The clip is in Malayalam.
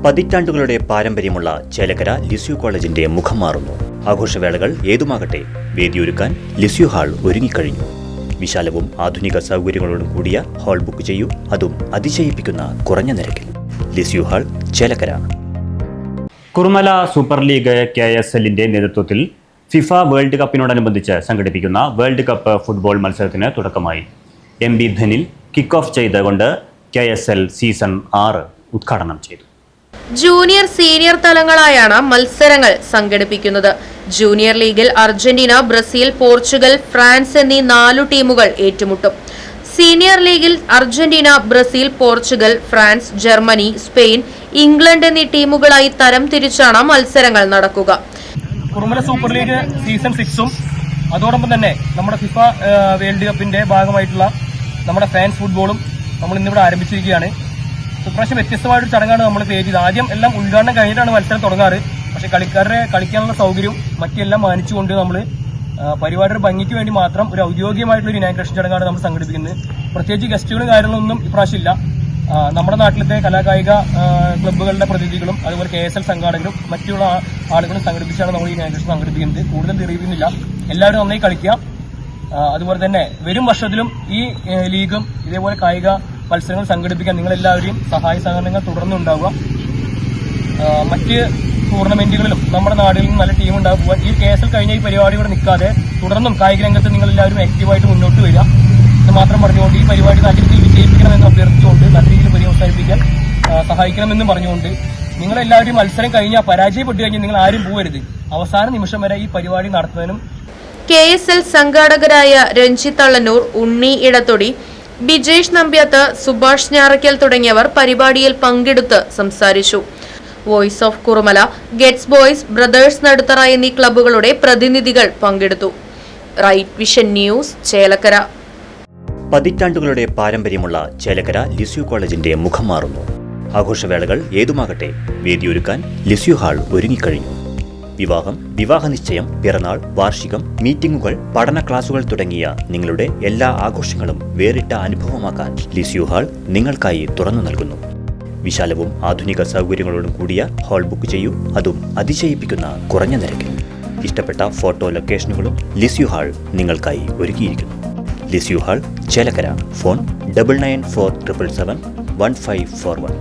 പതിറ്റാണ്ടുകളുടെ പാരമ്പര്യമുള്ള ചേലക്കര ലിസ്യു കോളേജിന്റെ മുഖം മാറുന്നു. ആഘോഷവേളകൾ ഏതുമാകട്ടെ, വേദിയൊരുക്കാൻ ലിസ്യു ഹാൾ ഒരുങ്ങിക്കഴിഞ്ഞു. വിശാലവും ആധുനിക സൗകര്യങ്ങളോടും കൂടിയ ഹാൾ ബുക്ക് ചെയ്യൂ, അതും അതിശയിപ്പിക്കുന്ന കുറഞ്ഞ നിരക്കിൽ. Lisieux hall, Chelakkara. Kurumala super league KSLന്റെ നേതൃത്വത്തിൽ ഫിഫ വേൾഡ് കപ്പിനോടനുബന്ധിച്ച് സംഘടിപ്പിക്കുന്ന വേൾഡ് കപ്പ് ഫുട്ബോൾ മത്സരത്തിന് തുടക്കമായി. MB ധനിൽ കിക്ക് ഓഫ് ചെയ്തുകൊണ്ട് KSL സീസൺ 6 ഉദ്ഘാടനം ചെയ്തു. ജൂനിയർ സീനിയർ തലങ്ങളായാണ് മത്സരങ്ങൾ സംഘടിപ്പിക്കുന്നത്. ജൂനിയർ ലീഗിൽ അർജന്റീന, ബ്രസീൽ, പോർച്ചുഗൽ, ഫ്രാൻസ് എന്നീ 4 ടീമുകൾ ഏറ്റുമുട്ടും. സീനിയർ ലീഗിൽ Argentina, Brazil, Portugal, France, Germany, Spain, England എന്നീ ടീമുകളായി തരം തിരിച്ചാണ് മത്സരങ്ങൾ നടക്കുക. കുറുമല സൂപ്പർ ലീഗ് സീസൺ 6ഉം അതോടൊപ്പം തന്നെ നമ്മുടെ ഫിഫ വേൾഡ് കപ്പിന്റെ ഭാഗമായിട്ടുള്ള നമ്മുടെ ഫാൻസ് ഫുട്ബോളും നമ്മൾ ഇന്നിവിടെ ആരംഭിച്ചിരിക്കുകയാണ്. ഇപ്രാവശ്യം വ്യത്യസ്തമായൊരു ചടങ്ങാണ് നമ്മൾ ചെയ്തത്. ആദ്യം എല്ലാം ഉദ്ഘാടനം കഴിഞ്ഞിട്ടാണ് മത്സരം തുടങ്ങാറ്. പക്ഷേ കളിക്കാരുടെ കളിക്കാനുള്ള സൗകര്യവും മറ്റെല്ലാം മാനിച്ചുകൊണ്ട് നമ്മൾ പരിപാടിയുടെ ഭംഗിക്ക് വേണ്ടി മാത്രം ഒരു ഔദ്യോഗികമായിട്ടുള്ള ഇനാഗ്രേഷൻ ചടങ്ങാണ് നമ്മൾ സംഘടിപ്പിക്കുന്നത്. പ്രത്യേകിച്ച് ഗസ്റ്റുകളും കാര്യങ്ങളൊന്നും ഇപ്രാവശ്യം ഇല്ല. നമ്മുടെ നാട്ടിലത്തെ കലാകായിക ക്ലബ്ബുകളുടെ പ്രതിനിധികളും അതുപോലെ KSL സംഘാടകരും മറ്റുള്ള ആളുകളും സംഘടിപ്പിച്ചാണ് നമ്മൾ ഈ ഇനാഗ്രേഷൻ സംഘടിപ്പിക്കുന്നത്. കൂടുതൽ തെളിയിക്കുന്നില്ല. എല്ലാവരും നന്നായി കളിക്കുക. അതുപോലെ തന്നെ വരും വർഷത്തിലും ഈ ലീഗും ഇതേപോലെ കായിക മത്സരങ്ങൾ സംഘടിപ്പിക്കാൻ നിങ്ങളെല്ലാവരെയും സഹായ സഹകരണങ്ങൾ തുടർന്നുണ്ടാവുക. മറ്റ് ടൂർണമെന്റുകളിലും നമ്മുടെ നാടുകളിൽ നല്ല ടീം ഉണ്ടാകുക. ഈ KSL കഴിഞ്ഞ ഈ പരിപാടി ഇവിടെ നിൽക്കാതെ തുടർന്നും കായിക രംഗത്ത് നിങ്ങളെല്ലാവരും ആക്റ്റീവായിട്ട് മുന്നോട്ട് വരിക എന്ന് മാത്രം പറഞ്ഞുകൊണ്ട് ഈ പരിപാടി നല്ല രീതിയിൽ വിജയിപ്പിക്കണമെന്ന് അഭ്യർത്ഥിച്ചുകൊണ്ട് നല്ല രീതിയിൽ പര്യവസാനിപ്പിക്കാൻ സഹായിക്കണമെന്നും പറഞ്ഞുകൊണ്ട് നിങ്ങളെല്ലാവരും മത്സരം കഴിഞ്ഞാൽ പരാജയപ്പെട്ടു കഴിഞ്ഞാൽ നിങ്ങൾ ആരും പോകരുത്. അവസാന നിമിഷം വരെ ഈ പരിപാടി നടത്തുന്നതിനും KSL സംഘാടകരായ രഞ്ജിത്ത് തള്ളന്നൂർ, ഉണ്ണി ഇടത്തൊടി, ബിജേഷ് നമ്പ്യാത്ത്, സുഭാഷ് ഞാറയ്ക്കൽ തുടങ്ങിയവർ പരിപാടിയിൽ പങ്കെടുത്ത് സംസാരിച്ചു. Voice of Kurumala, gets boys, brothers Naduthara എന്നീ ക്ലബ്ബുകളുടെ പ്രതിനിധികൾ പങ്കെടുത്തു. Right Vision News, Chelakkara. പതിറ്റാണ്ടുകളുടെ പാരമ്പര്യമുള്ള ചേലക്കര ലിസ്യു കോളേജിന്റെ മുഖം മാറുന്നു. ആഘോഷവേളകൾ ഏതുമാകട്ടെ, വേദിയൊരുക്കാൻ ലിസ്യു ഹാൾ ഒരുങ്ങിക്കഴിഞ്ഞു. വിവാഹം, വിവാഹ നിശ്ചയം, പിറന്നാൾ, വാർഷികം, മീറ്റിംഗുകൾ, പഠന ക്ലാസുകൾ തുടങ്ങിയ നിങ്ങളുടെ എല്ലാ ആഘോഷങ്ങളും വേറിട്ട അനുഭവമാക്കാൻ ലിസ്യു ഹാൾ നിങ്ങൾക്കായി തുറന്നു നൽകുന്നു. വിശാലവും ആധുനിക സൗകര്യങ്ങളോടും കൂടിയ ഹാൾ ബുക്ക് ചെയ്യൂ, അതും അതിശയിപ്പിക്കുന്ന കുറഞ്ഞ നിരക്കിൽ. ഇഷ്ടപ്പെട്ട ഫോട്ടോ ലൊക്കേഷനുകളും ലിസ്യു ഹാൾ നിങ്ങൾക്കായി ഒരുക്കിയിരിക്കുന്നു. Lisieux hall, Chelakkara. ഫോൺ 9947771541.